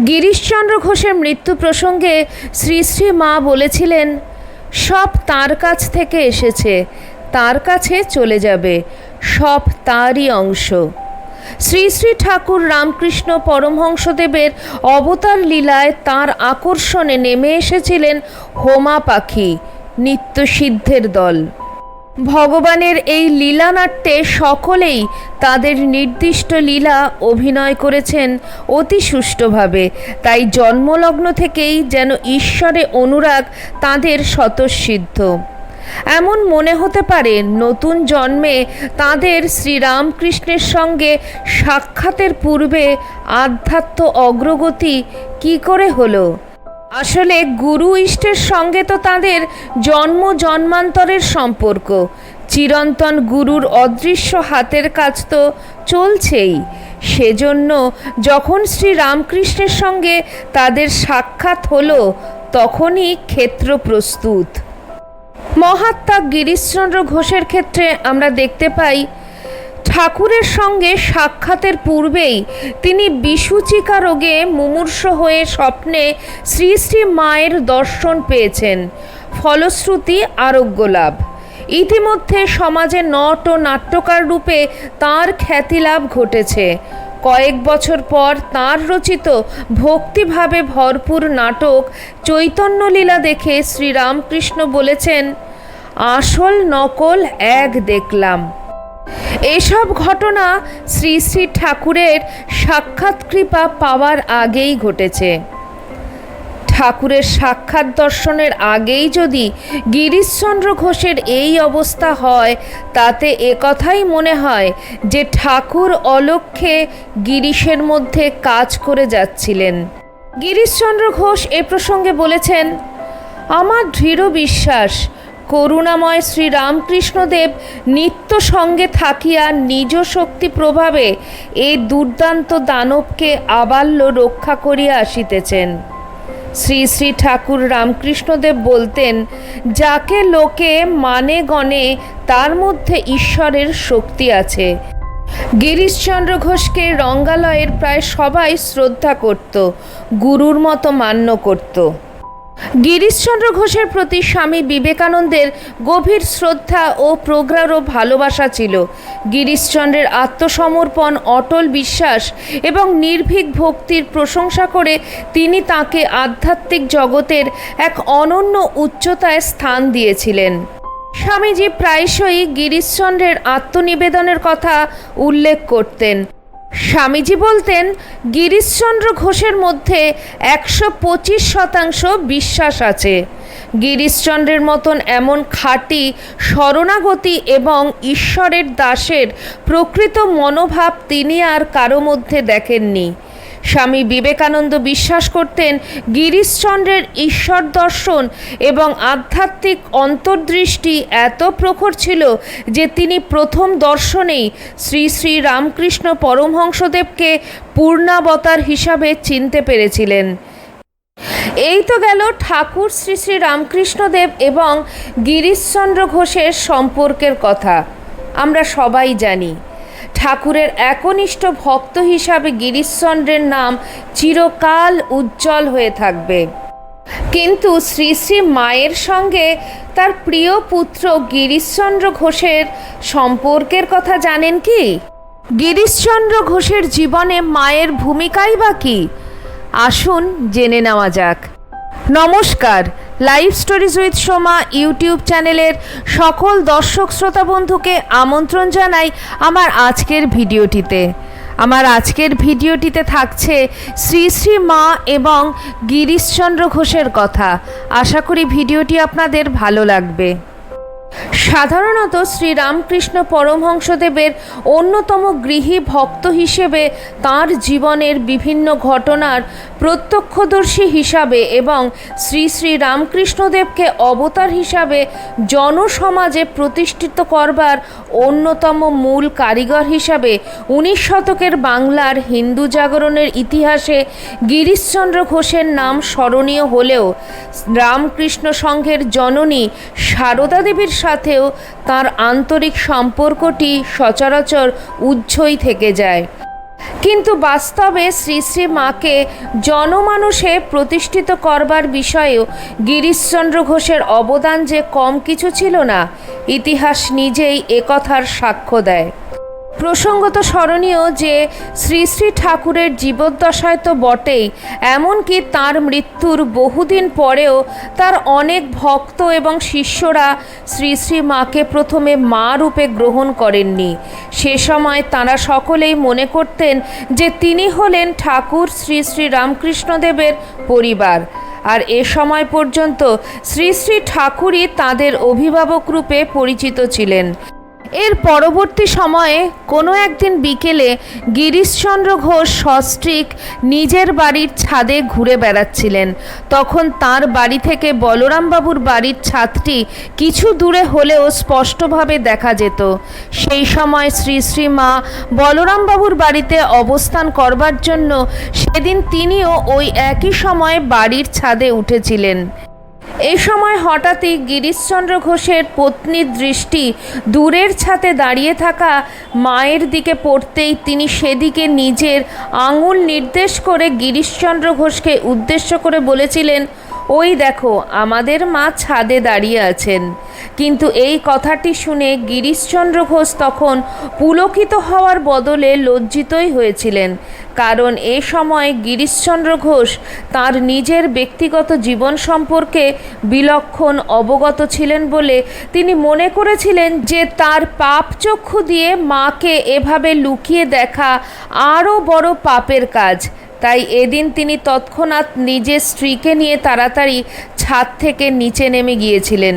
গিরিশচন্দ্র ঘোষের মৃত্যু প্রসঙ্গে শ্রী শ্রী মা বলেছিলেন, সব তাঁর কাছ থেকে এসেছে, তাঁর কাছে চলে যাবে, সব তাঁরই অংশ। শ্রী শ্রী ঠাকুর রামকৃষ্ণ পরমহংসদেবের অবতার লীলায় তাঁর আকর্ষণে নেমে এসেছিলেন হোমা পাখি, নিত্যসিদ্ধের দল। ভগবানের এই লীলানাট্যে সকলেই তাদের নির্দিষ্ট লীলা অভিনয় করেছেন অতি সুষ্ঠুভাবে, তাই জন্মলগ্ন থেকেই যেন ঈশ্বরে অনুরাগ তাঁদের স্বতঃসিদ্ধ। এমন মনে হতে পারে নতুন জন্মে তাঁদের শ্রীরামকৃষ্ণের সঙ্গে সাক্ষাতের পূর্বে আধ্যাত্ম অগ্রগতি কি করে হলো। আসলে গুরু ইষ্টের সঙ্গে তো তাঁদের জন্ম জন্মান্তরের সম্পর্ক, চিরন্তন গুরুর অদৃশ্য হাতের কাজ তো চলছেই। সেজন্য যখন শ্রীরামকৃষ্ণের সঙ্গে তাদের সাক্ষাৎ হলো, তখনই ক্ষেত্র প্রস্তুত। মহাত্মা গিরিশচন্দ্র ঘোষের ক্ষেত্রে আমরা দেখতে পাই, ঠাকুরের সঙ্গে সাক্ষাতের পূর্বেই তিনি বিসূচিকা রোগে মুমূর্ষ হয়ে স্বপ্নে শ্রী শ্রী মায়ের দর্শন পেয়েছেন, ফলশ্রুতি আরোগ্য লাভ। ইতিমধ্যে সমাজে নট ও নাট্যকার রূপে তাঁর খ্যাতিলাভ ঘটেছে। কয়েক বছর পর তাঁর রচিত ভক্তিভাবে ভরপুর নাটক চৈতন্যলীলা দেখে শ্রীরামকৃষ্ণ বলেছেন, আসল নকল এক দেখলাম। এসব ঘটনা শ্রী শ্রী ঠাকুরের সাক্ষাৎ কৃপা পাওয়ার আগেই ঘটেছে। ঠাকুরের সাক্ষাৎ দর্শনের আগেই যদি গিরিশচন্দ্র ঘোষের এই অবস্থা হয়, তাতে একথাই মনে হয় যে ঠাকুর অলক্ষ্যে গিরিশের মধ্যে কাজ করে যাচ্ছিলেন। গিরিশচন্দ্র ঘোষ এ প্রসঙ্গে বলেছেন, আমার দৃঢ় বিশ্বাস করুণাময় শ্রীরামকৃষ্ণদেব নিত্য সঙ্গে থাকিয়া নিজ শক্তি প্রভাবে এই দুর্দান্ত দানবকে আবাল্য রক্ষা করিয়া আসিতেছেন। শ্রী শ্রী ঠাকুর রামকৃষ্ণদেব বলতেন, যাকে লোকে মানে গণে তার মধ্যে ঈশ্বরের শক্তি আছে। গিরিশচন্দ্র ঘোষকে রঙ্গালয়ের প্রায় সবাই শ্রদ্ধা করত, গুরুর মতো মান্য করত। গিরিশচন্দ্র ঘোষের প্রতি স্বামী বিবেকানন্দের গভীর শ্রদ্ধা ও প্রগাঢ় ভালোবাসা ছিল। গিরিশচন্দ্রের আত্মসমর্পণ, অটল বিশ্বাস এবং নির্ভীক ভক্তির প্রশংসা করে তিনি তাঁকে আধ্যাত্মিক জগতের এক অনন্য উচ্চতায় স্থান দিয়েছিলেন। স্বামীজি প্রায়শই গিরিশচন্দ্রের আত্মনিবেদনের কথা উল্লেখ করতেন। স্বামীজি বলতেন, গিরিশচন্দ্র ঘোষের মধ্যে 125% বিশ্বাস আছে। গিরিশচন্দ্রের মতন এমন খাঁটি শরণাগতি এবং ঈশ্বরের দাসের প্রকৃত মনোভাব তিনি আর কারো মধ্যে দেখেননি। স্বামী বিবেকানন্দ বিশ্বাস করতেন, গিরিশচন্দ্রের ঈশ্বর দর্শন এবং আধ্যাত্মিক অন্তর্দৃষ্টি এত প্রখর ছিল যে তিনি প্রথম দর্শনেই শ্রী শ্রী রামকৃষ্ণ পরমহংসদেবকে পূর্ণাবতার হিসাবে চিনতে পেরেছিলেন। এই তো গেল ঠাকুর শ্রী শ্রী রামকৃষ্ণদেব এবং গিরিশচন্দ্র ঘোষের সম্পর্কের কথা। আমরা সবাই জানি, ঠাকুরের একনিষ্ঠ ভক্ত হিসাবে গিরিশচন্দ্রের নাম চিরকাল উজ্জ্বল হয়ে থাকবে। কিন্তু শ্রী শ্রী মায়ের সঙ্গে তার প্রিয় পুত্র গিরিশচন্দ্র ঘোষের সম্পর্কের কথা জানেন কি? গিরিশচন্দ্র ঘোষের জীবনে মায়ের ভূমিকাই বা কী? আসুন জেনে নেওয়া যাক। নমস্কার, live stories with Soma YouTube চ্যানেলের সকল দর্শক শ্রোতা বন্ধুকে আমন্ত্রণ জানাই আমার আজকের ভিডিওটিতে থাকছে শ্রী শ্রী মা এবং গিরিশচন্দ্র ঘোষের কথা। আশা করি ভিডিওটি আপনাদের ভালো লাগবে। সাধারণত শ্রীরামকৃষ্ণ পরমহংসদেবের অন্যতম গৃহী ভক্ত হিসেবে তাঁর জীবনের বিভিন্ন ঘটনার প্রত্যক্ষদর্শী হিসাবে এবং শ্রী শ্রী রামকৃষ্ণদেবকে অবতার হিসাবে জনসমাজে প্রতিষ্ঠিত করবার অন্যতম মূল কারিগর হিসাবে 19 শতকের বাংলার হিন্দু জাগরণের ইতিহাসে গিরিশচন্দ্র ঘোষের নাম স্মরণীয় হলেও রামকৃষ্ণ সংঘের জননী সারদা দেবীর সাথেও তার আন্তরিক সম্পর্কটি সচরাচর উজ্জ্বল থেকে যায়। কিন্তু বাস্তবে শ্রী শ্রী মাকে জনমানুষে প্রতিষ্ঠিত করবার বিষয়েও গিরিশচন্দ্র ঘোষের অবদান যে কম কিছু ছিল না, ইতিহাস নিজেই একথার সাক্ষ্য দেয়। প্রসঙ্গত স্মরণীয় যে শ্রী শ্রী ঠাকুরের জীবদ্দশায় তো বটেই, এমনকি তার মৃত্যুর বহুদিন পরেও তার অনেক ভক্ত এবং শিষ্যরা শ্রী শ্রী মাকে প্রথমে মা রূপে গ্রহণ করেননি। সে সময় তাঁরা সকলেই মনে করতেন যে তিনি হলেন ঠাকুর শ্রী শ্রী রামকৃষ্ণদেবের পরিবার, আর এ সময় পর্যন্ত শ্রী শ্রী ঠাকুরই তাঁদের অভিভাবক রূপে পরিচিত ছিলেন। এর পরবর্তী সময়ে কোনো একদিন বিকেলে গিরিশচন্দ্র ঘোষ সস্ত্রীক নিজের বাড়ির ছাদে ঘুরে বেড়াচ্ছিলেন। তখন তার বাড়ি থেকে বলরামবাবুর বাড়ির ছাদটি কিছু দূরে হলেও স্পষ্টভাবে দেখা যেত। সেই সময় শ্রী শ্রী মা বলরামবাবুর বাড়িতে অবস্থান করবার জন্য সেদিন তিনিও ওই একই সময়ে বাড়ির ছাদে উঠেছিলেন। এই সময় হঠাৎই গিরিশচন্দ্র ঘোষের পত্নীর দৃষ্টি দূরের ছাদে দাঁড়িয়ে থাকা মায়ের দিকে পড়তেই তিনি সেদিকে নিজের আঙুল নির্দেশ করে গিরিশচন্দ্র ঘোষকে উদ্দেশ্য করে বলেছিলেন, ওই দেখো আমাদের মা ছাদে দাঁড়িয়ে আছেন। কিন্তু এই কথাটি শুনে গিরিশচন্দ্র ঘোষ তখন পুলকিত হওয়ার বদলে লজ্জিতই হয়েছিলেন, কারণ এ সময় গিরিশচন্দ্র ঘোষ তার নিজের ব্যক্তিগত জীবন সম্পর্কে বিলক্ষণ অবগত ছিলেন বলে তিনি মনে করেছিলেন যে তার পাপ চক্ষু দিয়ে মাকে এভাবে লুকিয়ে দেখা আরও বড় পাপের কাজ। তাই এদিন তিনি তৎক্ষণাৎ নিজের স্ত্রীকে নিয়ে তাড়াতাড়ি ছাদ থেকে নিচে নেমে গিয়েছিলেন।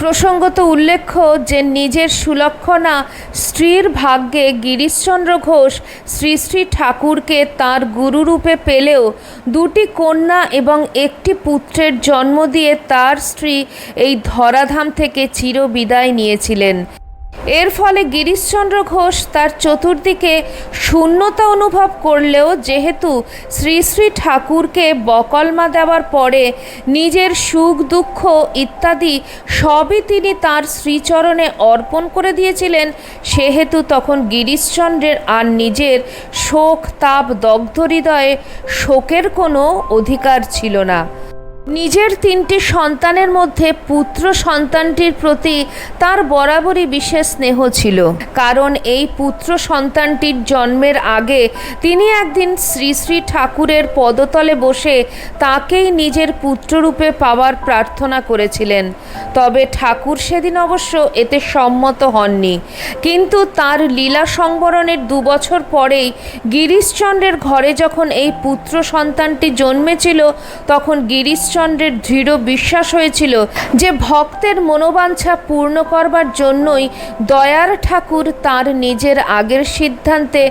প্রসঙ্গত উল্লেখ্য যে নিজের সুলক্ষণা স্ত্রীর ভাগ্যে গিরিশচন্দ্র ঘোষ শ্রী শ্রী ঠাকুরকে তাঁর গুরুরূপে পেলেও দুটি কন্যা এবং একটি পুত্রের জন্ম দিয়ে তার স্ত্রী এই ধরাধাম থেকে চিরবিদায় নিয়েছিলেন। এর ফলে গিরিশচন্দ্র ঘোষ তার চতুর্দিকে শূন্যতা অনুভব করলেও যেহেতু শ্রী শ্রী ঠাকুরকে বকলমা দেওয়ার পরে নিজের সুখ দুঃখ ইত্যাদি সবই তিনি তার শ্রীচরণে অর্পণ করে দিয়েছিলেন, সেহেতু তখন গিরিশচন্দ্রের আর নিজের শোক তাপ দগ্ধ হৃদয়ে শোকের কোনো অধিকার ছিল না। নিজের তিনটি সন্তানের মধ্যে পুত্র সন্তানটির প্রতি তার বরাবরই বিশেষ স্নেহ ছিল, কারণ এই পুত্র সন্তানটির জন্মের আগে তিনি একদিন শ্রী শ্রী ঠাকুরের পদতলে বসে তাকেই নিজের পুত্ররূপে পাওয়ার প্রার্থনা করেছিলেন। তবে ঠাকুর সেদিন অবশ্য এতে সম্মত হননি, কিন্তু তার লীলা সংবরণের 2 বছর পরেই গিরিশচন্দ্রের ঘরে যখন এই পুত্র সন্তানটি জন্মেছিল তখন গিরিশচন্দ্রের দৃঢ় বিশ্বাস হয়েছিল যে ভক্তের মনোবাঞ্ছা পূর্ণ করবার জন্যই দয়ার ঠাকুর তার নিজের আগের সিদ্ধান্তে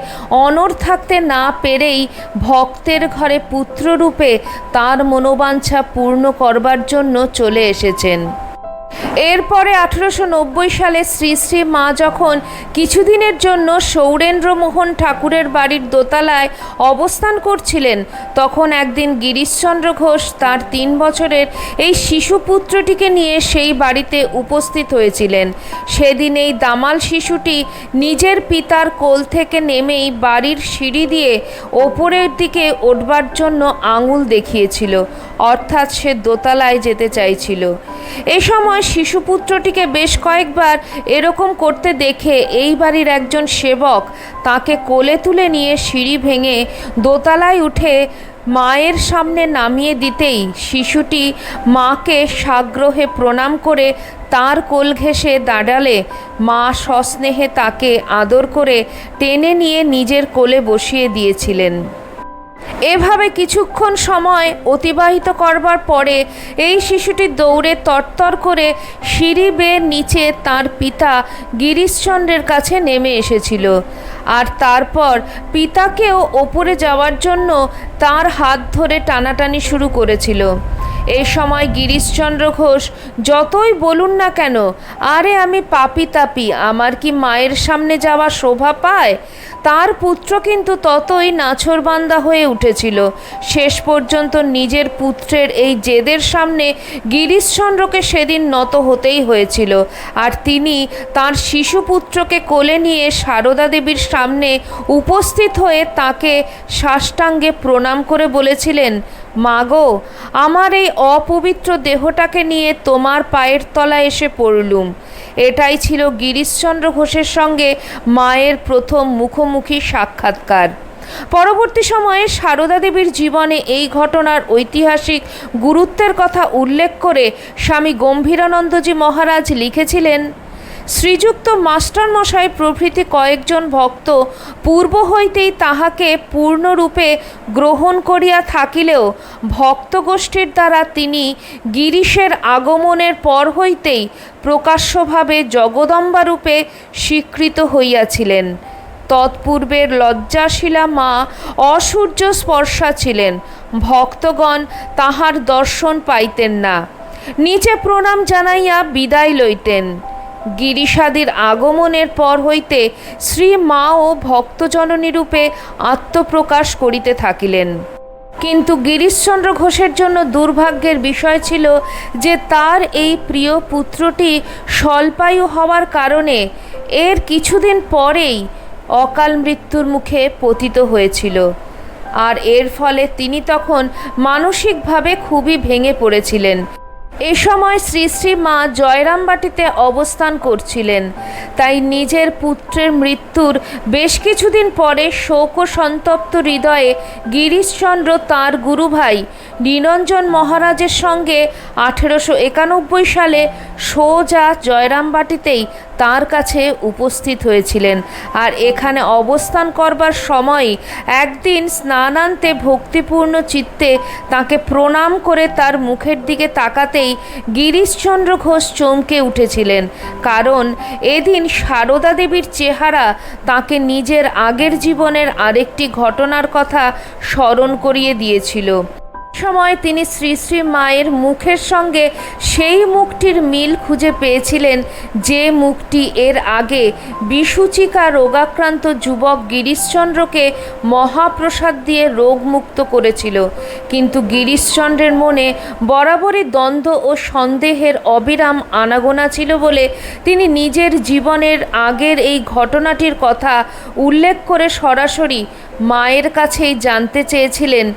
অনড় থাকতে না পেরেই ভক্তের ঘরে পুত্ররূপে তার মনোবাঞ্ছা পূর্ণ করবার জন্য চলে এসেছেন। এরপরে 1890 সালে শ্রী শ্রী মা যখন কিছুদিনের জন্য সৌরেন্দ্রমোহন ঠাকুরের বাড়ির দোতলায় অবস্থান করছিলেন তখন একদিন গিরিশচন্দ্র ঘোষ তার 3 বছরের এই শিশুপুত্রটিকে নিয়ে সেই বাড়িতে উপস্থিত হয়েছিলেন। সেদিন এই দামাল শিশুটি নিজের পিতার কোল থেকে নেমেই বাড়ির সিঁড়ি দিয়ে ওপরের দিকে উঠবার জন্য আঙুল দেখিয়েছিল, অর্থাৎ সে দোতলায় যেতে চাইছিল। এ সময় শিশুপুত্রটিকে বেশ কয়েকবার এরকম করতে দেখে এই বাড়ির একজন সেবক তাকে কোলে তুলে নিয়ে সিঁড়ি ভেঙে দোতলায় উঠে মায়ের সামনে নামিয়ে দিতেই শিশুটি মাকে সাগ্রহে প্রণাম করে তার কোল ঘেঁষে দাঁড়ালে মা সস্নেহে তাকে আদর করে টেনে নিয়ে নিজের কোলে বসিয়ে দিয়েছিলেন। এভাবে কিছুক্ষণ সময় অতিবাহিত করবার পরে এই শিশুটি দৌড়ে তরতর করে সিঁড়ি বেয়ে নিচে তার পিতা গিরিশচন্দ্রের কাছে নেমে এসেছিল, আর তারপর পিতাকেও ওপরে যাওয়ার জন্য তার হাত ধরে টানাটানি শুরু করেছিল। এই সময় গিরিশচন্দ্র ঘোষ যতই বলুন না কেন, আরে আমি পাপী তাপী, আমার কি মায়ের সামনে যাওয়া শোভা পায়, তার পুত্র কিন্তু ততই নাছোড়বান্দা হয়ে উঠেছিল। শেষ পর্যন্ত নিজের পুত্রের এই জেদের সামনে গিরিশচন্দ্রকে সেদিন নত হতেই হয়েছিল। আর তিনি তার শিশুপুত্রকে কোলে নিয়ে সারদা দেবীর সামনে উপস্থিত হয়ে তাকে সাষ্টাঙ্গে প্রণাম করে বলেছিলেন, মা গো, আমার এই অপবিত্র দেহটাকে নিয়ে তোমার পায়ের তলায় এসে পড়লুম। এটাই ছিল গিরিশচন্দ্র ঘোষের সঙ্গে মায়ের প্রথম মুখোমুখি সাক্ষাৎকার। পরবর্তী সময়ে সারদা দেবীর জীবনে এই ঘটনার ঐতিহাসিক গুরুত্বের কথা উল্লেখ করে স্বামী গম্ভীরানন্দজি মহারাজ লিখেছিলেন, শ্রীযুক্ত মাস্টারমশাই প্রভৃতি কয়েকজন ভক্ত পূর্ব হইতেই তাহাকে পূর্ণরূপে গ্রহণ করিয়া থাকিলেও ভক্তগোষ্ঠীর দ্বারা তিনি গিরিশের আগমনের পর হইতেই প্রকাশ্যভাবে জগদম্বারূপে স্বীকৃত হইয়াছিলেন। তৎপূর্বের লজ্জাশীলা মা অসূর্য স্পর্শা ছিলেন, ভক্তগণ তাহার দর্শন পাইতেন না, নিচে প্রণাম জানাইয়া বিদায় লইতেন। গিরিশাদির আগমনের পর হইতে শ্রী মাও ভক্তজননী রূপে আত্মপ্রকাশ করিতে থাকিলেন। কিন্তু গিরিশচন্দ্র ঘোষের জন্য দুর্ভাগ্যের বিষয় ছিল যে তার এই প্রিয় পুত্রটি স্বল্পায়ু হওয়ার কারণে এর কিছুদিন পরেই অকাল মৃত্যুর মুখে পতিত হয়েছিল। আর এর ফলে তিনি তখন মানসিকভাবে খুবই ভেঙে পড়েছিলেন। এ সময় শ্রী শ্রী মা জয়রামবাটিতে অবস্থান করছিলেন। তাই নিজের পুত্রের মৃত্যুর বেশ কিছুদিন পরে শোক ও সন্তপ্ত হৃদয়ে গিরিশচন্দ্র তাঁর গুরুভাই নিরঞ্জন মহারাজের সঙ্গে 1891 সালে সোজা জয়রামবাটিতেই তার কাছে উপস্থিত হয়েছিলেন। আর এখানে অবস্থান করবার সময় একদিন স্নানান্তে ভক্তিপূর্ণ চিত্তে তাকে প্রণাম করে তার মুখের দিকে তাকাতেই গিরিশচন্দ্র ঘোষ চমকে উঠেছিলেন, কারণ এদিন সারদা দেবীর চেহারা তাকে নিজের আগের জীবনের আরেকটি ঘটনার কথা স্মরণ করিয়ে দিয়েছিল। সময় তিনি শ্রী শ্রী মায়ের মুখের সঙ্গে সেই মুখটির মিল খুঁজে পেয়েছিলেন যে মুখটি এর আগে বিসূচিকা রোগাক্রান্ত যুবক গিরিশচন্দ্রকে মহাপ্রসাদ দিয়ে রোগমুক্ত করেছিল। কিন্তু গিরিশচন্দ্রের মনে বরাবরই দ্বন্দ্ব ও সন্দেহের অবিরাম আনাগোনা ছিল বলে তিনি নিজের জীবনের আগের এই ঘটনাটির কথা উল্লেখ করে সরাসরি মায়ের কাছেই জানতে চেয়েছিলেন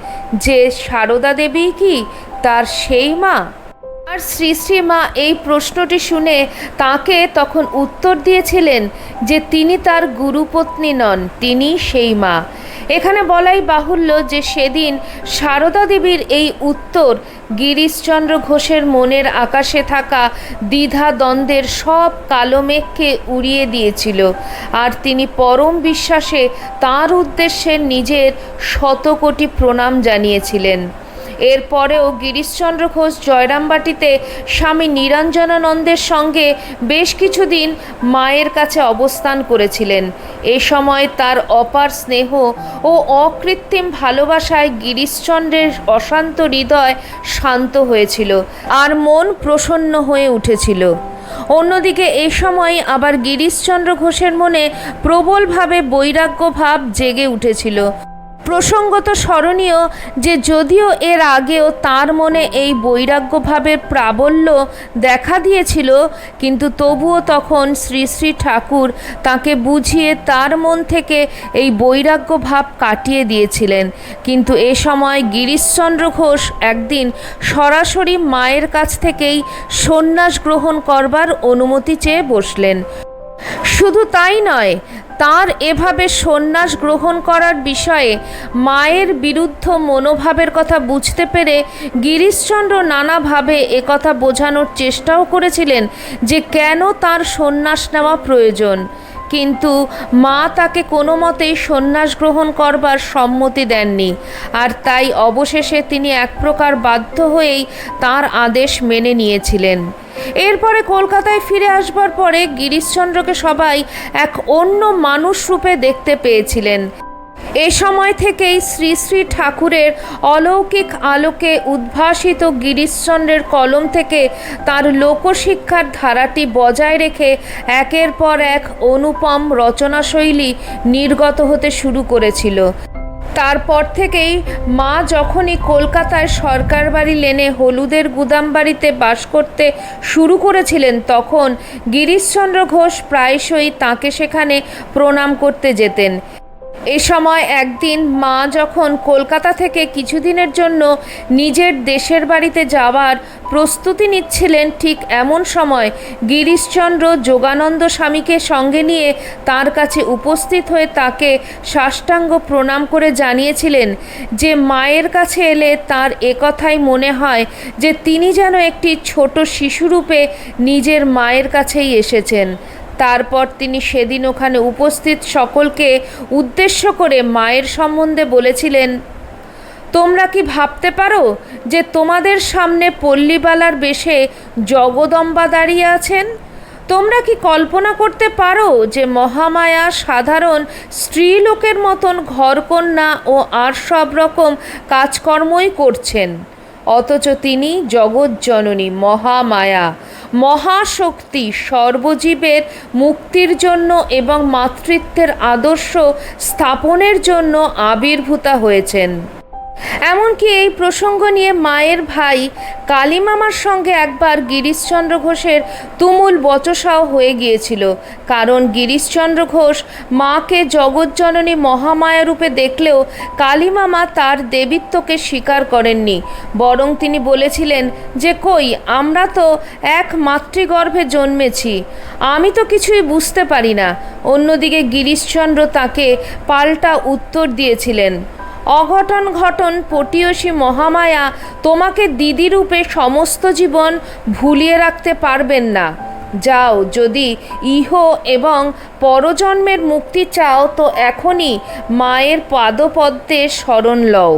যে সারদা দেবী কি তার সেই মা। আর শ্রী শ্রী মা এই প্রশ্নটি শুনে তাকে তখন উত্তর দিয়েছিলেন যে তিনি তার গুরুপত্নী নন, তিনি সেই মা। এখানে বলাই বাহুল্য যে সেদিন সারদা দেবীর এই উত্তর গিরিশচন্দ্র ঘোষের মনের আকাশে থাকা দ্বিধা দ্বন্দ্বের সব কালো মেঘকে উড়িয়ে দিয়েছিল। আর তিনি পরম বিশ্বাসে তার উদ্দেশ্যে নিজের শতকোটি প্রণাম জানিয়েছিলেন। এরপরেও গিরিশচন্দ্র ঘোষ জয়রামবাটিতে স্বামী নিরঞ্জনানন্দের সঙ্গে বেশ কিছুদিন মায়ের কাছে অবস্থান করেছিলেন। এ সময় তার অপার স্নেহ ও অকৃত্রিম ভালোবাসায় গিরিশচন্দ্রের অশান্ত হৃদয় শান্ত হয়েছিল আর মন প্রসন্ন হয়ে উঠেছিল। অন্যদিকে এই সময় আবার গিরিশচন্দ্র ঘোষের মনে প্রবলভাবে বৈরাগ্য ভাব জেগে উঠেছিল। প্রসঙ্গত স্মরণীয় যে যদিও এর আগেও তার মনে এই বৈরাগ্যভাবের প্রাবল্য দেখা দিয়েছিল, কিন্তু তবুও তখন শ্রী শ্রী ঠাকুর তাকে বুঝিয়ে তার মন থেকে এই বৈরাগ্য ভাব কাটিয়ে দিয়েছিলেন। কিন্তু এ সময় গিরিশচন্দ্র ঘোষ একদিন সরাসরি মায়ের কাছ থেকেই সন্ন্যাস গ্রহণ করবার অনুমতি চেয়ে বসলেন। শুধু তাই নয়, তার এভাবে সন্ন্যাস গ্রহণ করার বিষয়ে মায়ের বিরুদ্ধ মনোভাবের কথা বুঝতে পেরে গিরিশচন্দ্র নানাভাবে একথা বোঝানোর চেষ্টাও করেছিলেন যে কেন তার সন্ন্যাস নেওয়া প্রয়োজন। কিন্তু মা তাকে কোনো মতেই সন্ন্যাস গ্রহণ করবার সম্মতি দেননি। আর তাই অবশেষে তিনি এক প্রকার বাধ্য হয়েই তার আদেশ মেনে নিয়েছিলেন। এরপরে কলকাতায় ফিরে আসবার পরে গিরিশচন্দ্রকে সবাই এক অন্য মানুষ রূপে দেখতে পেয়েছিলেন। এ সময় থেকেই শ্রী শ্রী ঠাকুরের অলৌকিক আলোকে উদ্ভাসিত গিরিশচন্দ্রের কলম থেকে তার লোকশিক্ষার ধারাটি বজায় রেখে একের পর এক অনুপম রচনাশৈলী নির্গত হতে শুরু করেছিল। তারপর থেকেই মা যখনই কলকাতায় সরকার বাড়ি লেনে হলুদের গুদাম বাড়িতে বাস করতে শুরু করেছিলেন, তখন গিরিশচন্দ্র ঘোষ প্রায়শই তাঁকে সেখানে প্রণাম করতে যেতেন। এ সময় একদিন মা যখন কলকাতা থেকে কিছুদিনের জন্য নিজের দেশের বাড়িতে যাওয়ার প্রস্তুতি নিচ্ছিলেন, ঠিক এমন সময় গিরিশচন্দ্র যোগানন্দ স্বামীকে সঙ্গে নিয়ে তার কাছে উপস্থিত হয়ে তাকে সাষ্টাঙ্গ প্রণাম করে জানিয়েছিলেন যে মায়ের কাছে এলে তার একথাই মনে হয় যে তিনি যেন একটি ছোট শিশুরূপে নিজের মায়ের কাছেই এসেছেন। তারপর তিনি সেদিন ওখানে উপস্থিত সকলকে উদ্দেশ্য করে মায়ের সম্বন্ধে বলেছিলেন, তোমরা কি ভাবতে পারো যে তোমাদের সামনে পল্লীবালার বেশে জগদম্বা দাঁড়িয়ে আছেন? তোমরা কি কল্পনা করতে পারো যে মহামায়া সাধারণ স্ত্রীলোকের মতন ঘরকন্যা ও আর সব রকম কাজকর্মই করছেন, অথচ তিনি জগৎজননী মহামায়া, মহাশক্তি, সর্বজীবের মুক্তির জন্য এবং মাতৃত্বের আদর্শ স্থাপনের জন্য আবির্ভূতা হয়েছেন। এমনকি এই প্রসঙ্গ নিয়ে মায়ের ভাই কালীমামার সঙ্গে একবার গিরিশচন্দ্র ঘোষের তুমুল বচসাও হয়ে গিয়েছিল, কারণ গিরিশচন্দ্র ঘোষ মাকে জগৎজননী মহামায়া রূপে দেখলেও কালীমামা তার দেবীত্বকে স্বীকার করেননি, বরং তিনি বলেছিলেন যে কই, আমরা তো এক মাতৃগর্ভে জন্মেছি, আমি তো কিছুই বুঝতে পারি না। অন্যদিকে গিরিশচন্দ্র তাকে পাল্টা উত্তর দিয়েছিলেন, অঘটন ঘটন পটীয়সী মহামায়া তোমাকে দিদি রূপে সমস্ত জীবন ভুলিয়ে রাখতে পারবেন না। যাও, যদি ইহ এবং পরজন্মের মুক্তি চাও তো এখনই মায়ের পাদপদ্মে শরণ লও।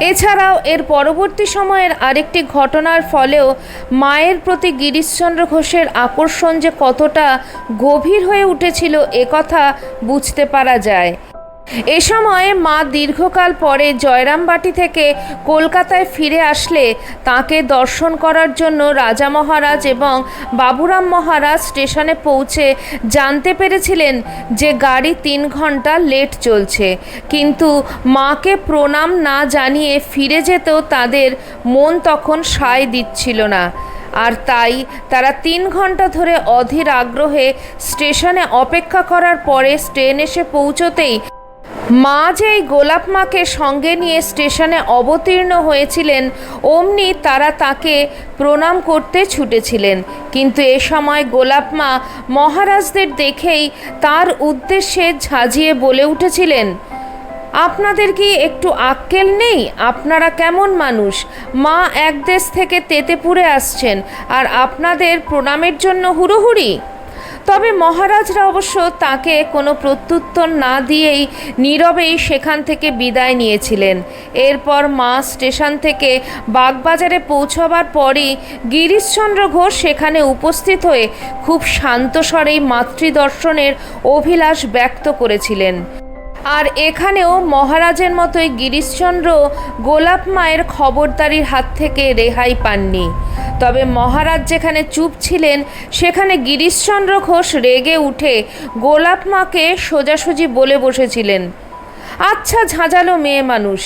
এছাড়াও এর পরবর্তী সময়ের আরেকটি ঘটনার ফলেও মায়ের প্রতি গিরিশচন্দ্র ঘোষের আকর্ষণ যে কতটা গভীর হয়ে উঠেছিল একথা বুঝতে পারা যায়। এ সময় মা দীর্ঘকাল পরে জয়রামবাটি থেকে কলকাতায় ফিরে আসলে তাকে দর্শন করার জন্য রাজা মহারাজ এবং বাবুরাম মহারাজ স্টেশনে পৌঁছে জানতে পেরেছিলেন যে গাড়ি 3 ঘন্টা লেট চলছে, কিন্তু মাকে প্রণাম না জানিয়ে ফিরে যেতেও তাদের মন তখন সায় দিচ্ছিল না। আর তাই তারা 3 ঘন্টা ধরে অধীর আগ্রহে স্টেশনে অপেক্ষা করার পরে ট্রেন এসে পৌঁছতেই মা যেই গোলাপ মাকে সঙ্গে নিয়ে স্টেশনে অবতীর্ণ হয়েছিলেন, অমনি তারা তাকে প্রণাম করতে ছুটেছিলেন। কিন্তু এ সময় গোলাপ মা মহারাজদের দেখেই তার উদ্দেশ্যে ঝাঁঝিয়ে বলে উঠেছিলেন, আপনাদের কি একটু আক্কেল নেই? আপনারা কেমন মানুষ? মা এক দেশ থেকে তেতেপুরে আসছেন আর আপনাদের প্রণামের জন্য হুড়োহুড়ি। তবে মহারাজরা অবশ্য তাকে কোনো প্রত্যুত্তর না দিয়েই নীরবেই সেখান থেকে বিদায় নিয়েছিলেন। এরপর মা স্টেশন থেকে বাগবাজারে পৌঁছবার পরই গিরিশচন্দ্র ঘোষ সেখানে উপস্থিত হয়ে খুব শান্ত স্বরেই মাতৃদর্শনের অভিলাষ ব্যক্ত করেছিলেন। আর এখানেও মহারাজের মতোই গিরিশচন্দ্র গোলাপ মায়ের খবরদারির হাত থেকে রেহাই পাননি। তবে মহারাজ যেখানে চুপ ছিলেন সেখানে গিরিশচন্দ্র ঘোষ রেগে উঠে গোলাপ মাকে সোজাসুজি বলে বসেছিলেন, আচ্ছা ঝাঁঝালো মেয়ে মানুষ,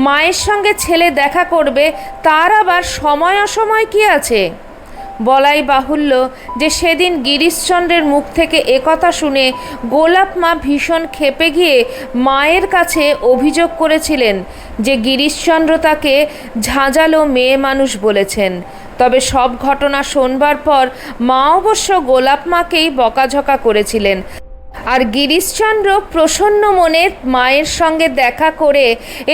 মায়ের সঙ্গে ছেলে দেখা করবে, তার আবার সময় অসময় কি আছে? বলাই বাহুল্য যে সেদিন গিরিশচন্দ্রের মুখ থেকে একথা শুনে গোলাপ মা ভীষণ ক্ষেপে গিয়ে মায়ের কাছে অভিযোগ করেছিলেন যে গিরিশচন্দ্র তাকে ঝাঁঝালো মেয়ে মানুষ বলেছেন। তবে সব ঘটনা শোনবার পর মা অবশ্য গোলাপ মাকেই বকাঝকা করেছিলেন। আর গিরিশচন্দ্র প্রসন্ন মনে মায়ের সঙ্গে দেখা করে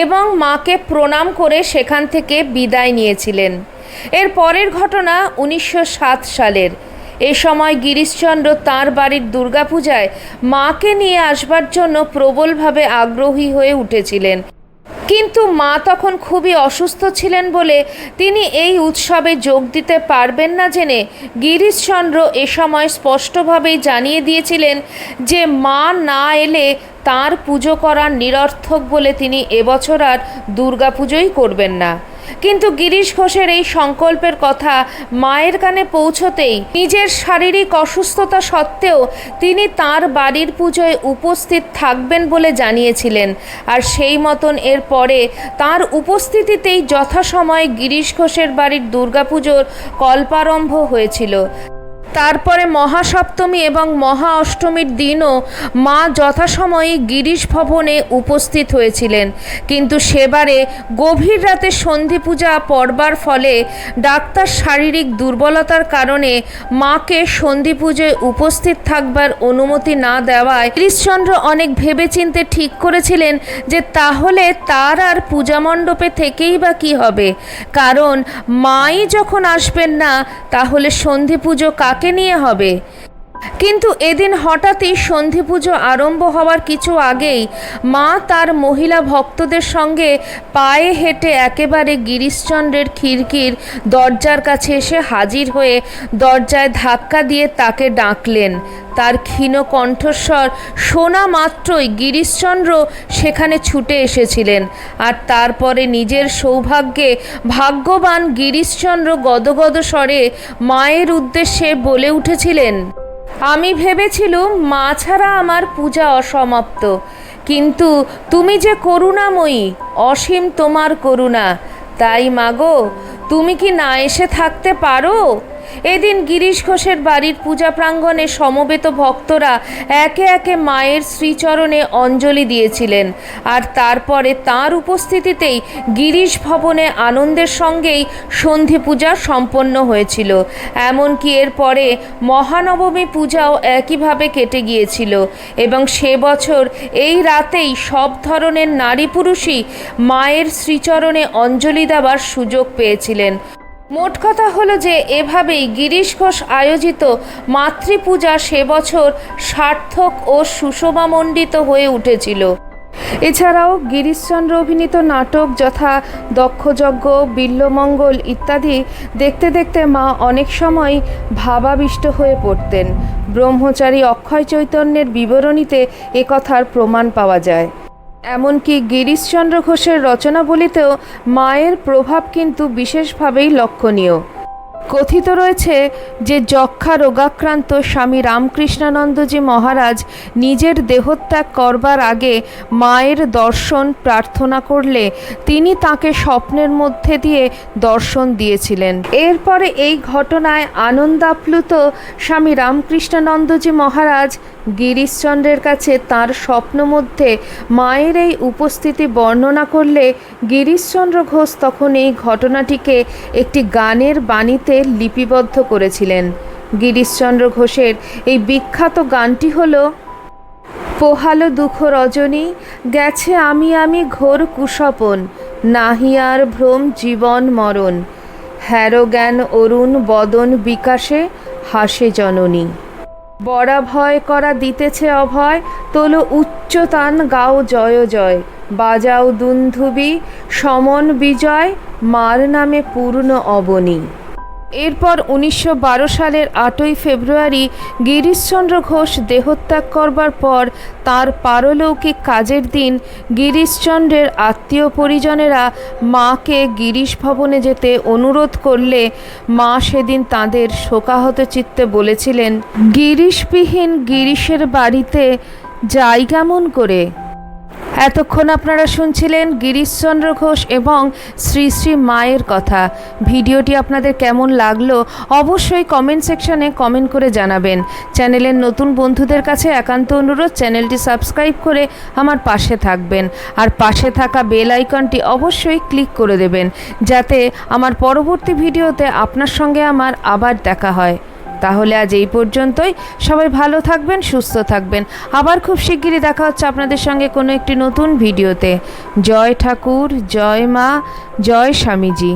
এবং মাকে প্রণাম করে সেখান থেকে বিদায় নিয়েছিলেন। এর পরের ঘটনা 1907 সালের। এ সময় গিরিশচন্দ্র তাঁর বাড়ির দুর্গাপূজায় মাকে নিয়ে আসবার জন্য প্রবলভাবে আগ্রহী হয়ে উঠেছিলেন, কিন্তু মা তখন খুবই অসুস্থ ছিলেন বলে তিনি এই উৎসবে যোগ দিতে পারবেন না জেনে গিরিশচন্দ্র এ সময় স্পষ্টভাবেই জানিয়ে দিয়েছিলেন যে মা না এলে তার পুজো করা নিরর্থক বলে তিনি এবছর আর দুর্গাপুজোই করবেন না। কিন্তু গিরিশ ঘোষের এই সংকল্পের কথা মায়ের কানে পৌঁছতেই নিজের শারীরিক অসুস্থতা সত্ত্বেও তিনি তার বাড়ির পুজোয় উপস্থিত থাকবেন বলে জানিয়েছিলেন। আর সেই মতন এর পরে তার উপস্থিতিতেই যথাসময়ে গিরিশ ঘোষের বাড়ির দুর্গাপুজোর কল্পারম্ভ হয়েছিল। তারপরে মহাসপ্তমী এবং মহা অষ্টমীর দিনও মা যথাসময়ে গিরিশ ভবনে উপস্থিত হয়েছিলেন। কিন্তু সেবারে গভীর রাতে সন্ধি পূজা পড়বার ফলে ডাক্তার শারীরিক দুর্বলতার কারণে মাকে সন্ধি পুজোয় উপস্থিত থাকবার অনুমতি না দেওয়ায় গিরিশচন্দ্র অনেক ভেবেচিন্তে ঠিক করেছিলেন যে তাহলে তার আর পূজা মণ্ডপে থেকেই বা কী হবে, কারণ মাই যখন আসবেন না তাহলে সন্ধি পুজো কাকে নিয়ে হবে। কিন্তু এদিন হঠাৎই সন্ধি পুজো আরম্ভ হওয়ার কিছু আগেই মা তার মহিলা ভক্তদের সঙ্গে পায়ে হেঁটে একেবারে গিরিশচন্দ্রের খিড়কির দরজার কাছে এসে হাজির হয়ে দরজায় ধাক্কা দিয়ে তাকে ডাকলেন। তার ক্ষীণ কণ্ঠস্বর শোনা মাত্রই গিরিশচন্দ্র সেখানে ছুটে এসেছিলেন। আর তারপরে নিজের সৌভাগ্যে ভাগ্যবান গিরিশচন্দ্র গদগদ স্বরে মায়ের উদ্দেশ্যে বলে উঠেছিলেন, আমি ভেবেছিলুম মা ছাড়া আমার পূজা অসমাপ্ত, কিন্তু তুমি যে করুণাময়ী, অসীম তোমার করুণা, তাই মাগো তুমি কি না এসে থাকতে পারো? এদিন গিরিশ ঘোষের বাড়ির পূজা প্রাঙ্গণে সমবেত ভক্তরা একে একে মায়ের শ্রীচরণে অঞ্জলি দিয়েছিলেন। আর তারপরে তার উপস্থিতিতেই গিরিশ ভবনে আনন্দের সঙ্গেই সন্ধি পূজা সম্পন্ন হয়েছিল। এমনকি এরপরে মহানবমী পূজাও একইভাবে কেটে গিয়েছিল এবং সে বছর এই রাতেই সব ধরনের নারী পুরুষই মায়ের শ্রীচরণে অঞ্জলি দেওয়ার সুযোগ পেয়েছিলেন। মোট কথা হলো যে এভাবেই গিরিশ ঘোষ আয়োজিত মাতৃপূজা সে বছর সার্থক ও সুশোভামণ্ডিত হয়ে উঠেছিল। এছাড়াও গিরিশচন্দ্র অভিনীত নাটক যথা দক্ষযজ্ঞ, বিল্বমঙ্গল ইত্যাদি দেখতে দেখতে মা অনেক সময় ভাবাবিষ্ট হয়ে পড়তেন। ব্রহ্মচারী অক্ষয় চৈতন্যের বিবরণীতে একথার প্রমাণ পাওয়া যায়। এমনকি গিরিশচন্দ্র ঘোষের রচনাবলিতেও মায়ের প্রভাব কিন্তু বিশেষভাবেই লক্ষণীয়। কথিত রয়েছে যে যক্ষা রোগাক্রান্ত স্বামী রামকৃষ্ণানন্দজি মহারাজ নিজের দেহত্যাগ করবার আগে মায়ের দর্শন প্রার্থনা করলে তিনি তাকে স্বপ্নের মধ্যে দিয়ে দর্শন দিয়েছিলেন। এরপরে এই ঘটনায় আনন্দাপ্লুত স্বামী রামকৃষ্ণানন্দজি মহারাজ গিরিশচন্দ্রের কাছে তার স্বপ্ন মধ্যে মায়ের এই উপস্থিতি বর্ণনা করলে গিরিশচন্দ্র ঘোষ তখন এই ঘটনাটিকে একটি গানের বাণীতে লিপিবদ্ধ করেছিলেন। গিরিশচন্দ্র ঘোষের এই বিখ্যাত গানটি হল, পোহালো দুঃখ রজনী গেছে আমি ঘোর কুস্বপন, নাহি আর ভ্রম জীবন মরণ, হ্যারো জ্ঞান অরুণ বদন বিকাশে হাসে জননী, বড়া ভয় করা দিতেছে অভয়, তোলো উচ্চতান গাও জয় জয়, বাজাও দুন্ধুবি সমন বিজয়, মার নামে পূর্ণ অবনী। এরপর 1912 সালের 8ই ফেব্রুয়ারি গিরিশচন্দ্র ঘোষ দেহত্যাগ করবার পর তার পারলৌকিক কাজের দিন গিরিশচন্দ্রের আত্মীয় পরিজনেরা মাকে গিরিশ ভবনে যেতে অনুরোধ করলে মা সেদিন তাদের শোকাহত চিত্তে বলেছিলেন, গিরিশবিহীন গিরিশের বাড়িতে যাই কেমন করে। এতক্ষণ আপনারা শুনছিলেন গিরিশচন্দ্র ঘোষ এবং শ্রী শ্রী মায়ের কথা। ভিডিওটি আপনাদের কেমন লাগলো অবশ্যই কমেন্ট সেকশনে কমেন্ট করে জানাবেন। চ্যানেলের নতুন বন্ধুদের কাছে একান্ত অনুরোধ, চ্যানেলটি সাবস্ক্রাইব করে আমার পাশে থাকবেন আর পাশে থাকা বেল আইকনটি অবশ্যই ক্লিক করে দেবেন, যাতে আমার পরবর্তী ভিডিওতে আপনার সঙ্গে আমার আবার দেখা হয়। তাহলে আজ এই পর্যন্তই। সবাই ভালো থাকবেন, সুস্থ থাকবেন। আবার খুব শিগগিরই দেখা হচ্ছে আপনাদের সঙ্গে কোনো একটি নতুন ভিডিওতে। জয় ঠাকুর, জয় মা, জয় স্বামীজি।